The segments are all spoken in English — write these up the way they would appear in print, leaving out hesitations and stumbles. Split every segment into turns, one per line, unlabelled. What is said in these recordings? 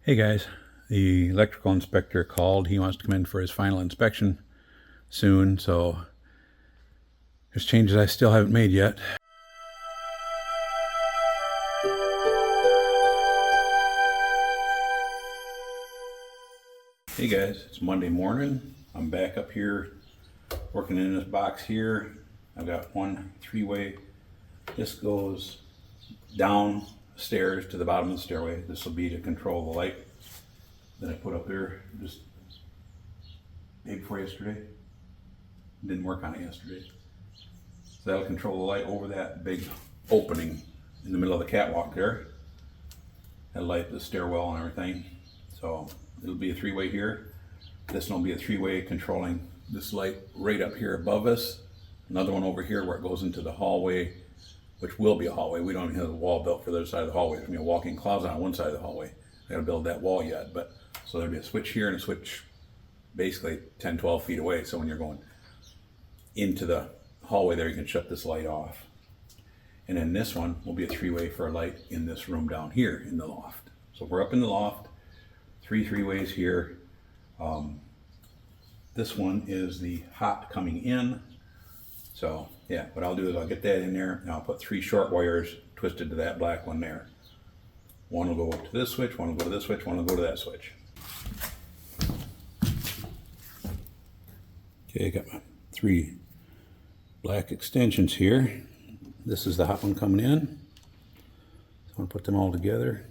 Hey guys, the electrical inspector called. He wants to come in for his final inspection soon, so there's changes I still haven't made yet. Hey guys, it's Monday morning. I'm back up here working in this box here. I've got one three-way. This goes downstairs to the bottom of the stairway. This will be to control the light that I put up there just day before yesterday. Didn't work on it yesterday. So that'll control the light over that big opening in the middle of the catwalk there. That'll light the stairwell and everything. So it'll be a three-way here. This one will be a three-way controlling this light right up here above us. Another one over here where it goes into the hallway, which will be a hallway. We don't even have the wall built for the other side of the hallway. There's going to be a walk-in closet on one side of the hallway. I gotta build that wall yet, but so there'll be a switch here and a switch basically 10, 12 feet away. So when you're going into the hallway there, you can shut this light off. And then this one will be a three-way for a light in this room down here in the loft. So we're up in the loft, three-ways here. This one is the hot coming in. So yeah, what I'll do is I'll get that in there and I'll put 3 short wires twisted to that black one there. One will go to this switch, one will go to this switch, one will go to that switch. Okay, I got my 3 black extensions here. This is the hot one coming in. So I'm going to put them all together.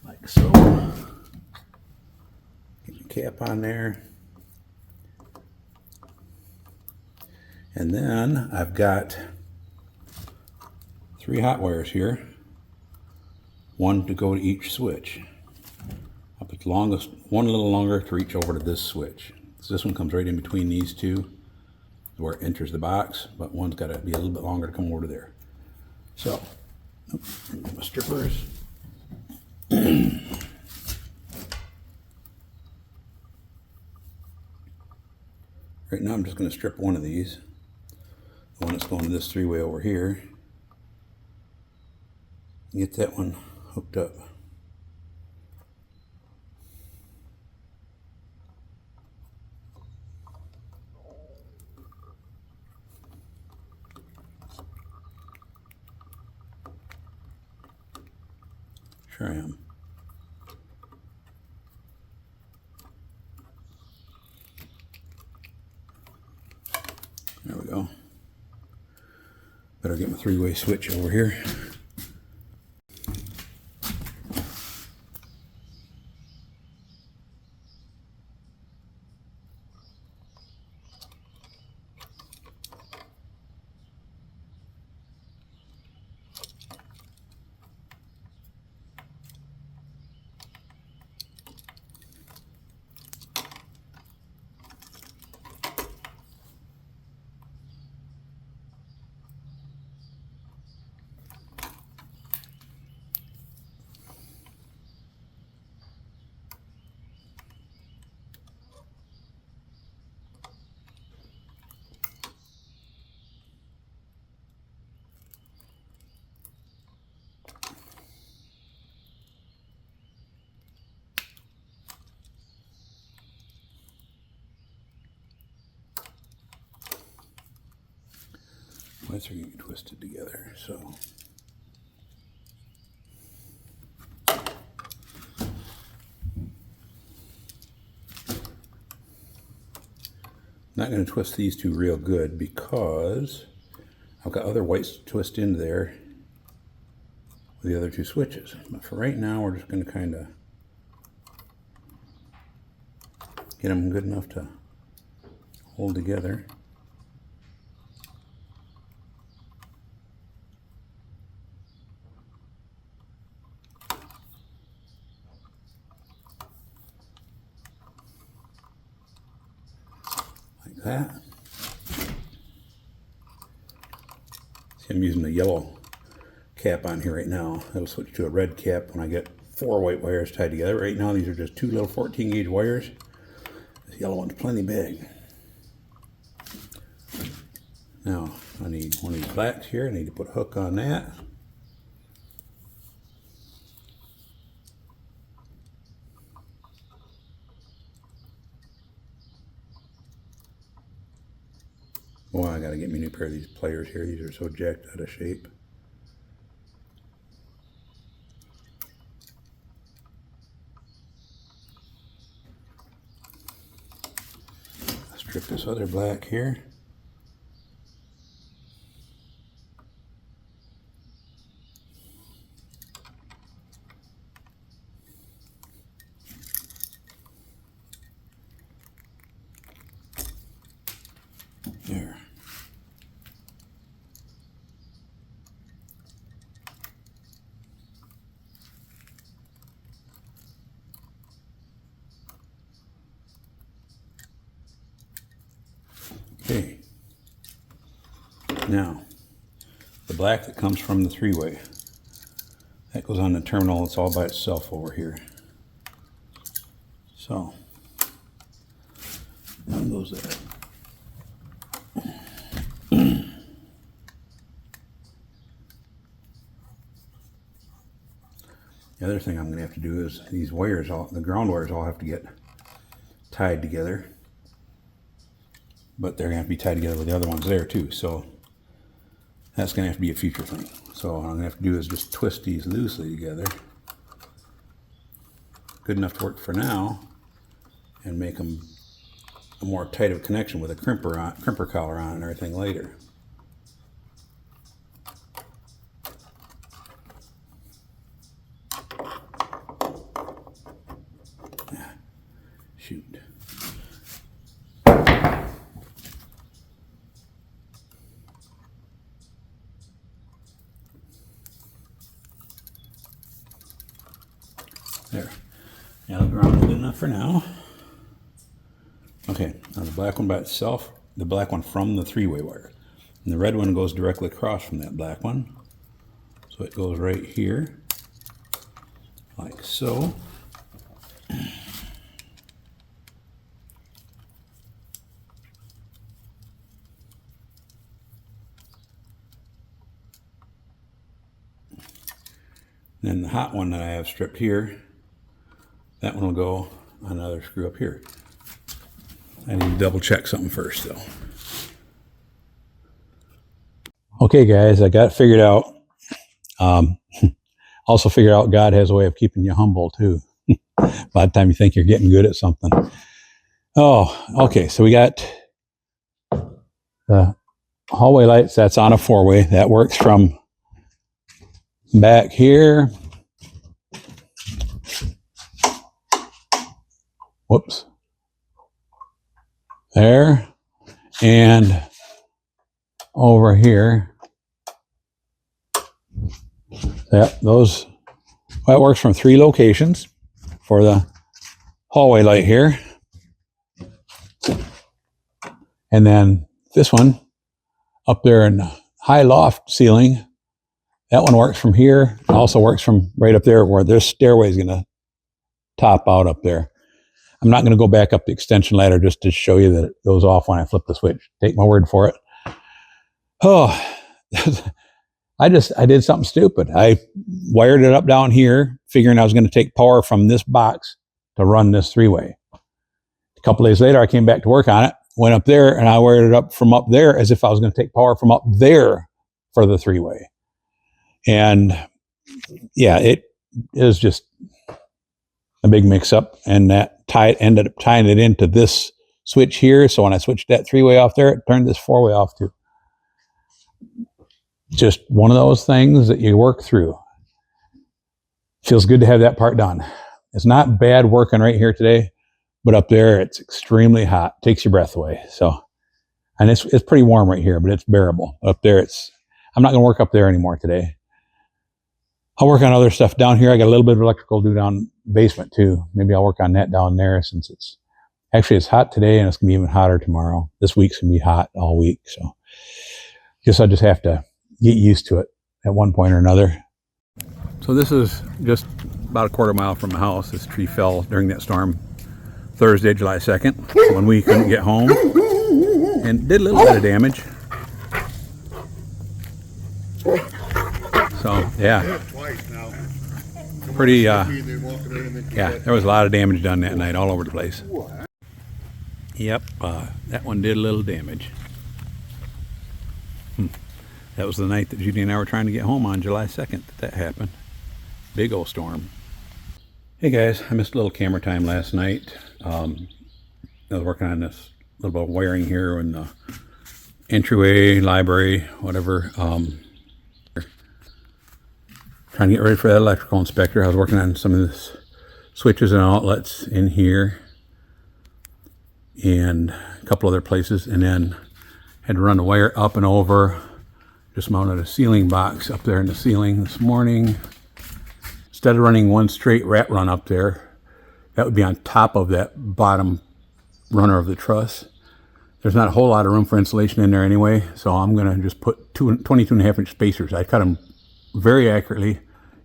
Like so. Get the cap on there. And then I've got 3 hot wires here. One to go to each switch. I'll put the longest, one a little longer to reach over to this switch. So this one comes right in between these two where it enters the box, but one's got to be a little bit longer to come over to there. So, my strippers. Right now I'm just going to strip one of these. The one that's going to this 3-way over here. Get that one hooked up. Sure I am. There we go. Better get my 3-way switch over here. Lights are getting twisted together, so. Not going to twist these two real good because I've got other whites to twist into there with the other 2 switches. But for right now, we're just going to kind of get them good enough to hold together. That. See, I'm using the yellow cap on here right now. It'll switch to a red cap when I get 4 white wires tied together. Right now these are just 2 little 14 gauge wires. This yellow one's plenty big. Now I need one of these blacks here. I need to put a hook on that. Boy, I gotta get me a new pair of these pliers here. These are so jacked out of shape. Strip this other black here. There. Okay. Now, the black that comes from the 3-way, that goes on the terminal. It's all by itself over here. So, that goes there. The other thing I'm going to have to do is these wires, the ground wires all have to get tied together. But they're going to have to be tied together with the other ones there too. So that's going to have to be a future thing. So what I'm going to have to do is just twist these loosely together. Good enough to work for now. And make them a more tight of a connection with a crimper collar on and everything later. Shoot. There. Now the ground is good enough for now. Okay, now the black one by itself, the black one from the 3-way wire. And the red one goes directly across from that black one. So it goes right here, like so. Then the hot one that I have stripped here, that one will go on another screw up here. I need to double check something first though. Okay guys, I got it figured out. Also figured out God has a way of keeping you humble too. By the time you think you're getting good at something. Oh, okay, so we got the hallway lights. That's on a 4-way. That works from back here. Whoops. There. And over here. Yep, that works from 3 locations for the hallway light here. And then this one up there in the high loft ceiling, that one works from here. It also works from right up there where this stairway is going to top out up there. I'm not going to go back up the extension ladder just to show you that it goes off when I flip the switch. Take my word for it. Oh, I did something stupid. I wired it up down here, figuring I was going to take power from this box to run this 3-way. A couple days later, I came back to work on it, went up there, and I wired it up from up there as if I was going to take power from up there for the 3-way. And yeah, it is just a big mix-up, and that ended up tying it into this switch here. So when I switched that 3-way off there, it turned this 4-way off too. Just one of those things that you work through. Feels good to have that part done. It's not bad working right here today, but up there it's extremely hot. Takes your breath away. So, and it's pretty warm right here, but it's bearable. Up there I'm not going to work up there anymore today. I'll work on other stuff down here. I got a little bit of electrical to do down basement too. Maybe I'll work on that down there since it's hot today and it's going to be even hotter tomorrow. This week's going to be hot all week. So guess I just have to get used to it at one point or another. So this is just about a quarter mile from the house. This tree fell during that storm Thursday, July 2nd, when we couldn't get home, and did a little bit of damage. So yeah, pretty yeah, there was a lot of damage done that night all over the place. Yep, that one did a little damage. That was the night that Judy and I were trying to get home on July 2nd that happened. Big old storm. Hey guys, I missed a little camera time last night. I was working on this little bit of wiring here in the entryway, library, whatever. Trying to get ready for that electrical inspector. I was working on some of this switches and outlets in here and a couple other places, and then had to run the wire up and over. Just mounted a ceiling box up there in the ceiling this morning. Instead of running one straight rat run up there, that would be on top of that bottom runner of the truss. There's not a whole lot of room for insulation in there anyway, so I'm going to just put 22.5-inch spacers. I cut them very accurately,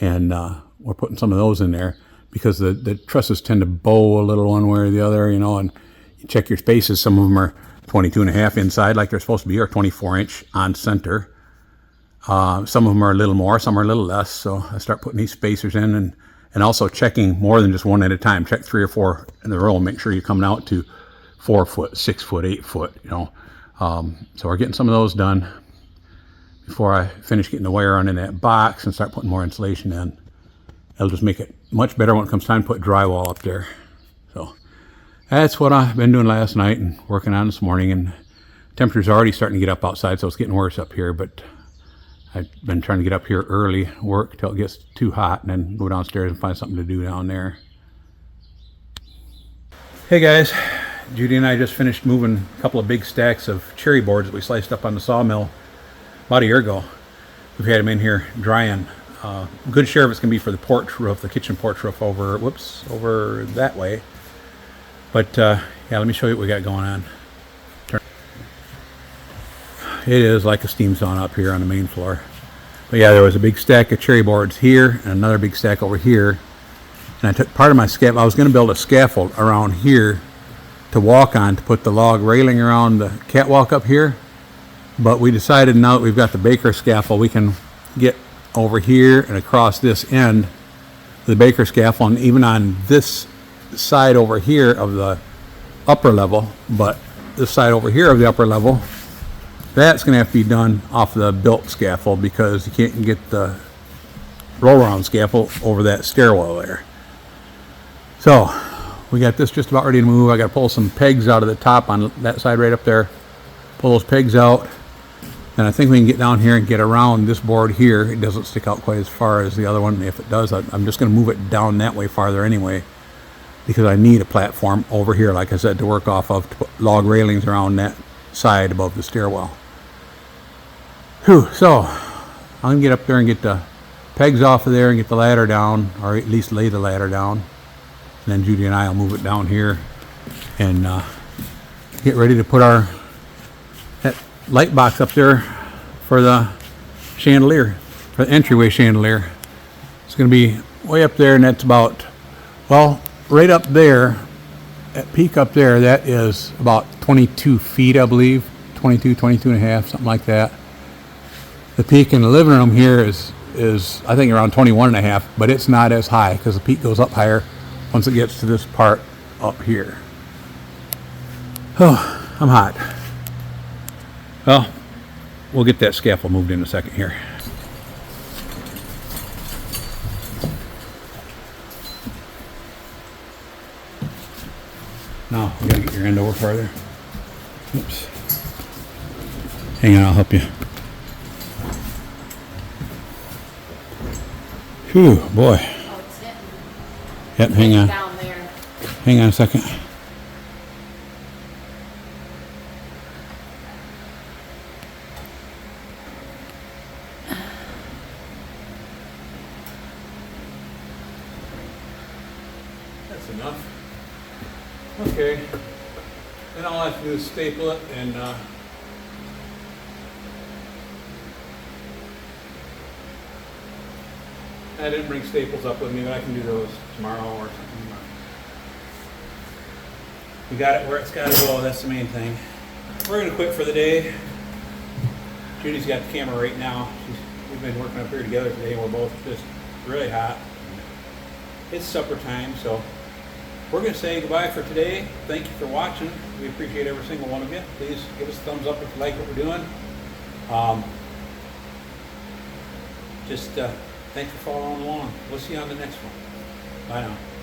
and we're putting some of those in there because the trusses tend to bow a little one way or the other, you know, and you check your spaces. Some of them are 22.5 inside like they're supposed to be, or 24-inch on center. Some of them are a little more, some are a little less, so I start putting these spacers in, and also checking more than just one at a time. Check 3 or 4 in a row and make sure you're coming out to 4 foot, 6 foot, 8 foot, you know. So we're getting some of those done before I finish getting the wire on in that box and start putting more insulation in. It'll just make it much better when it comes time to put drywall up there. So that's what I've been doing last night and working on this morning, and temperature's already starting to get up outside, so it's getting worse up here, but I've been trying to get up here early, work till it gets too hot, and then go downstairs and find something to do down there. Hey guys, Judy and I just finished moving a couple of big stacks of cherry boards that we sliced up on the sawmill about a year ago. We've had them in here drying. A good share of it's going to be for the porch roof, the kitchen porch roof over that way. But yeah, let me show you what we got going on. It is like a steam sauna up here on the main floor. But yeah, there was a big stack of cherry boards here and another big stack over here. And I took part of my scaffold. I was going to build a scaffold around here to walk on, to put the log railing around the catwalk up here. But we decided now that we've got the baker scaffold, we can get over here and across this end of the baker scaffold, and even on this side over here of the upper level, but this side over here of the upper level, that's going to have to be done off the built scaffold because you can't get the roll around scaffold over that stairwell there. So we got this just about ready to move. I got to pull some pegs out of the top on that side right up there. Pull those pegs out. And I think we can get down here and get around this board here. It doesn't stick out quite as far as the other one. If it does, I'm just going to move it down that way farther anyway, because I need a platform over here, like I said, to work off of, to put log railings around that side above the stairwell. Whew, so I'm going to get up there and get the pegs off of there and get the ladder down, or at least lay the ladder down. And then Judy and I will move it down here and get ready to put that light box up there for the chandelier, for the entryway chandelier. It's going to be way up there, and that's about, well, right up there, that peak up there, that is about 22 feet, I believe, 22 and a half, something like that. The peak in the living room here is I think around 21 and a half, but it's not as high because the peak goes up higher once it gets to this part up here. Oh, I'm hot. Well, we'll get that scaffold moved in a second here. Now, you gotta get your end over farther. Oops. Hang on, I'll help you. Whew, boy.
Oh, it's hitting.
Yep, hang on.
Down there.
Hang on a second. That's enough. Okay. Then all I have to do is staple it and I didn't bring staples up with me, but I can do those tomorrow or something. We got it where it's got to go. That's the main thing. We're going to quit for the day. Judy's got the camera right now. We've been working up here together today. We're both just really hot. It's supper time, so we're going to say goodbye for today. Thank you for watching. We appreciate every single one of you. Please give us a thumbs up if you like what we're doing. Thanks for following along. We'll see you on the next one. Bye now.